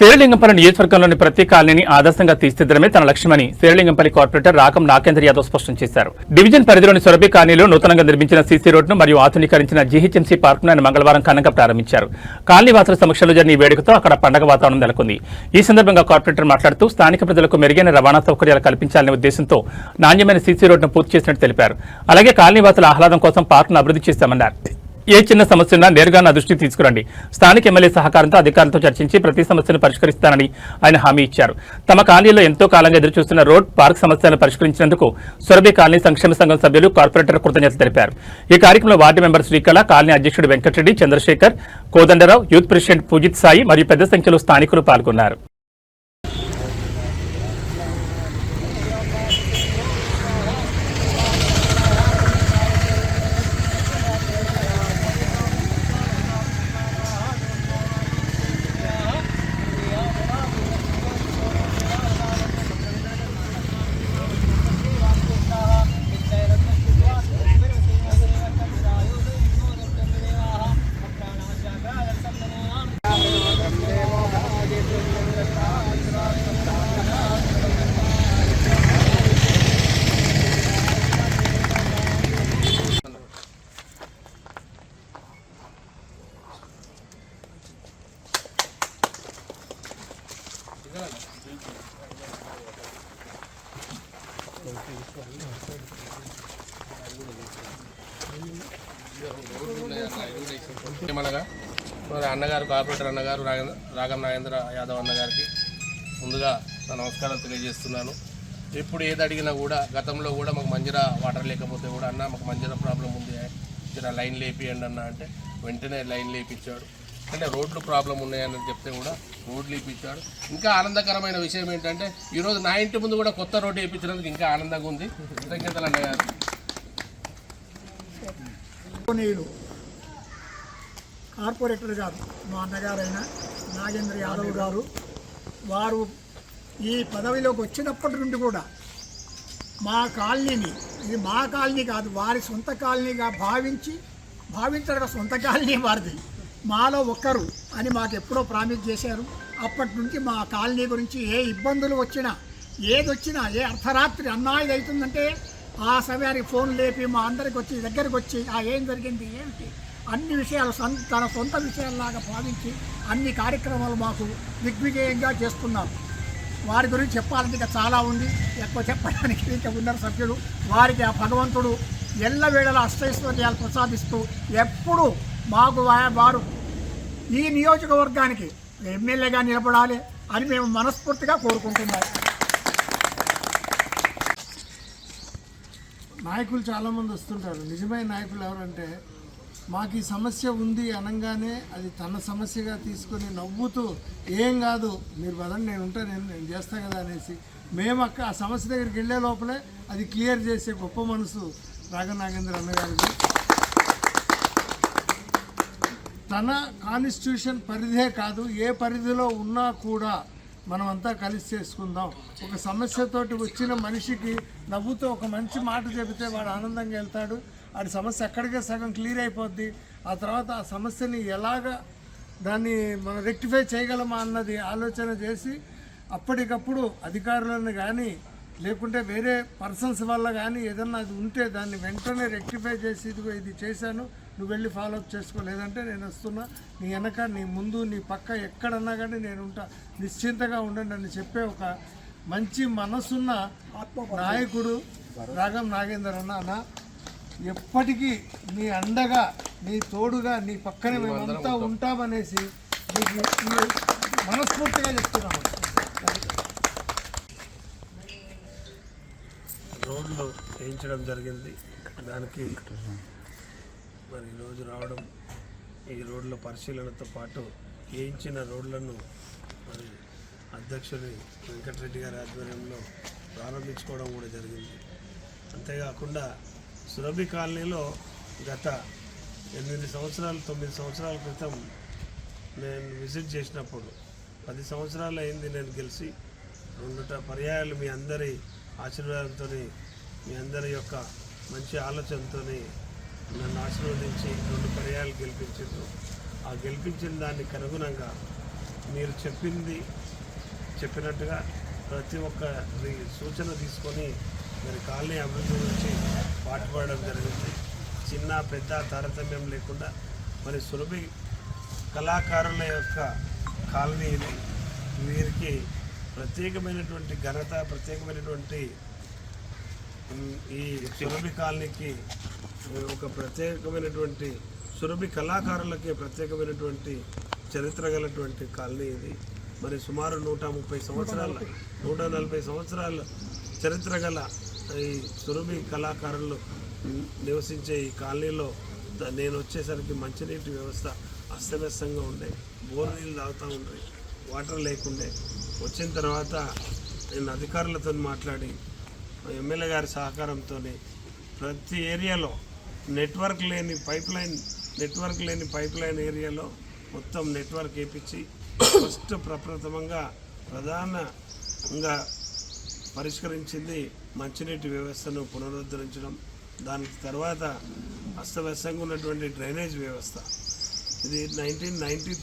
శేరిలింగంపల్లి నియోజకవర్గంలోని ప్రతి కాలనీని ఆదర్శంగా తీర్చిదిద్దడమే తన లక్ష్యమని శేరిలింగంపల్లి కార్పొరేటర్ రాగం నాగేంద్ర యాదవ్ స్పష్టం చేశారు. డివిజన్ పరిధిలోని సొరబి కాలనీలో నూతనంగా నిర్మించిన సీసీ రోడ్డును మరియు ఆధునీకరించిన జీహెచ్ఎంసీ పార్కును ఆయన మంగళవారం ఘనంగా ప్రారంభించారు. కాలనీవాసుల సమక్షంలో జరిగిన ఈ వేడుకతో అక్కడ పండగ వాతావరణం నెలకొంది. ఈ సందర్భంగా కార్పొరేటర్ మాట్లాడుతూ స్థానిక ప్రజలకు మెరుగైన రవాణా సౌకర్యాలు కల్పించాలనే ఉద్దేశంతో నాణ్యమైన సీసీ రోడ్డును పూర్తి చేసినట్టు తెలిపారు. అలాగే కాలనీవాసుల ఆహ్లాదం కోసం పార్కును అభివృద్ధి చేశామన్నారు. ఏ చిన్న సమస్య ఉన్నా నేరుగా నా దృష్టికి తీసుకురండి. స్థానిక ఎమ్మెల్యే సహకారంతో అధికారులతో చర్చించి ప్రతి సమస్యను పరిష్కరిస్తానని ఆయన హామీ ఇచ్చారు. తమ కాలనీలో ఎంతో కాలంగా ఎదురుచూస్తున్న రోడ్ పార్క్ సమస్యలను పరిష్కరించినందుకు సొరబి కాలనీ సంక్షేమ సంఘం సభ్యులు కార్పొరేటర్ కృతజ్ఞతలు తెలిపారు. ఈ కార్యక్రమంలో వార్డు మెంబర్ శ్రీకళ, కాలనీ అధ్యక్షుడు వెంకటరెడ్డి, చంద్రశేఖర్, కోదండరావు, యూత్ ప్రెసిడెంట్ పూజిత్ సాయి మరియు పెద్ద సంఖ్యలో స్థానికులు పాల్గొన్నారు. మరి అన్నగారు కార్పొరేటర్ అన్నగారు రాగం నాగేంద్ర యాదవ్ అన్నగారికి ముందుగా నా నమస్కారం తెలియజేస్తున్నాను. ఎప్పుడు ఏది అడిగినా కూడా గతంలో కూడా మాకు మంజీరా వాటర్ లేకపోతే కూడా అన్న మాకు మంజీరా ప్రాబ్లం ఉంది, జర లైన్ లేపియండి అన్న అంటే వెంటనే లైన్ లేపించాడు. అంటే రోడ్లు ప్రాబ్లం ఉన్నాయని చెప్తే కూడా రోడ్లు వేయించాడు. ఇంకా ఆనందకరమైన విషయం ఏంటంటే ఈరోజు నా ఇంటి ముందు కూడా కొత్త రోడ్డు వేయించినందుకు ఇంకా ఆనందంగా ఉంది. కృతజ్ఞతలు అన్నగారు. కార్పొరేటర్ గారు మా అన్నగారైన నాగేంద్ర యాదవ్ గారు వారు ఈ పదవిలోకి వచ్చినప్పటి నుండి కూడా మా కాలనీని, ఇది మా కాలనీ కాదు వారి సొంత కాలనీగా భావించడం సొంత కాలనీ వారిది, మాలో ఒక్కరు అని మాకు ఎప్పుడో ప్రామిస్ చేశారు. అప్పటి నుంచి మా కాలనీ గురించి ఏ ఇబ్బందులు వచ్చినా ఏదొచ్చినా ఏ అర్ధరాత్రి అన్నా ఇది అవుతుందంటే ఆ సమయానికి ఫోన్ లేపి మా అందరికి వచ్చి దగ్గరికి వచ్చి ఏం జరిగింది ఏమిటి అన్ని విషయాలు తన సొంత విషయాల్లాగా భావించి అన్ని కార్యక్రమాలు మాకు దిగ్విజయంగా చేస్తున్నారు. వారి గురించి చెప్పాలంటే ఇంకా చాలా ఉంది, ఎక్కువ చెప్పడానికి ఇంకా ఉన్నారు సభ్యులు. వారికి ఆ భగవంతుడు ఎల్లవేళలా అష్టైశ్వర్యాలు ప్రసాదిస్తూ ఎప్పుడు మాకు వారు ఈ నియోజకవర్గానికి ఎమ్మెల్యేగా నిలబడాలి అని మేము మనస్ఫూర్తిగా కోరుకుంటున్నాం. నాయకులు చాలామంది వస్తుంటారు. నిజమైన నాయకులు ఎవరంటే మాకు ఈ సమస్య ఉంది అనగానే అది తన సమస్యగా తీసుకొని నవ్వుతూ ఏం కాదు మీరు పదండి నేను ఉంటాను నేను చేస్తా కదా అనేసి మేము ఆ సమస్య దగ్గరికి వెళ్ళే లోపలే అది క్లియర్ చేసే గొప్ప మనసు రాగం నాగేంద్ర అన్నగారికి. తన కాన్స్టిట్యూషన్ పరిధే కాదు ఏ పరిధిలో ఉన్నా కూడా మనమంతా కలిసి చేసుకుందాం. ఒక సమస్యతోటి వచ్చిన మనిషికి నవ్వుతో ఒక మంచి మాట చెబితే వాడు ఆనందంగా వెళ్తాడు. వాడి సమస్య అక్కడికే సగం క్లియర్ అయిపోద్ది. ఆ తర్వాత ఆ సమస్యని ఎలాగా దాన్ని మనం రెక్టిఫై చేయగలమా అన్నది ఆలోచన చేసి అప్పటికప్పుడు అధికారులను కానీ లేకుంటే వేరే పర్సన్స్ వల్ల కానీ ఏదన్నా అది ఉంటే దాన్ని వెంటనే రెక్టిఫై చేసి ఇదిగో ఇది చేశాను నువ్వు వెళ్ళి ఫాలోఅప్ చేసుకో, లేదంటే నేను వస్తున్నా నీ వెనక నీ ముందు నీ పక్క ఎక్కడన్నా కానీ నేను ఉంటా, నిశ్చింతగా ఉండండి అని చెప్పే ఒక మంచి మనసున్న నాయకుడు రాగం నాగేందర్ అన్న. ఎప్పటికీ నీ అండగా నీ తోడుగా నీ పక్కనే మేమంతా ఉంటామనేసి మనస్ఫూర్తిగా చెప్తున్నాము. రోడ్లు వేయించడం జరిగింది. దానికి మరి ఈరోజు రావడం, ఈ రోడ్ల పరిశీలనతో పాటు వేయించిన రోడ్లను మరి అధ్యక్షుడి వెంకటరెడ్డి గారి ఆధ్వర్యంలో ప్రారంభించుకోవడం కూడా జరిగింది. అంతేకాకుండా సురభి కాలనీలో గత 9 సంవత్సరాల క్రితం నేను విజిట్ చేసినప్పుడు 10 సంవత్సరాలు అయింది నేను గెలిచి. 2 పర్యాయాలు మీ అందరి ఆశీర్వాదంతో మీ అందరి యొక్క మంచి ఆలోచనతో నన్ను ఆశీర్వదించి 2 పర్యాయాలు గెలిపించారు. ఆ గెలిపించిన దానికి అనుగుణంగా మీరు చెప్పినట్టుగా ప్రతి ఒక్క సూచన తీసుకొని మరి కాలనీ అభివృద్ధి గురించి పాటుపడడం జరిగింది. చిన్న పెద్ద తారతమ్యం లేకుండా మరి సురభి కళాకారుల యొక్క కాలనీ ఇది. వీరికి ప్రత్యేకమైనటువంటి ఘనత, ప్రత్యేకమైనటువంటి ఈ సురభి కాలనీకి ఒక ప్రత్యేకమైనటువంటి సురభి కళాకారులకి ప్రత్యేకమైనటువంటి చరిత్ర గలటువంటి కాలనీ ఇది. మరి సుమారు 140 సంవత్సరాల చరిత్ర గల ఈ సురభి కళాకారులు నివసించే ఈ కాలనీలో నేను వచ్చేసరికి మంచినీటి వ్యవస్థ అస్తవ్యస్తంగా ఉండే, బోర్ నీళ్ళు తాగుతూ ఉండే, వాటర్ లేకుండే. వచ్చిన తర్వాత నేను అధికారులతో మాట్లాడి ఎమ్మెల్యే గారి సహకారంతో ప్రతి ఏరియాలో నెట్వర్క్ లేని పైప్ లైన్ ఏరియాలో మొత్తం నెట్వర్క్ వేయించి ఫస్ట్ ప్రప్రథమంగా ప్రధానంగా పరిష్కరించింది మంచినీటి వ్యవస్థను పునరుద్ధరించడం. దానికి తర్వాత అస్తవ్యస్తంగా ఉన్నటువంటి డ్రైనేజ్ వ్యవస్థ. ఇది 1993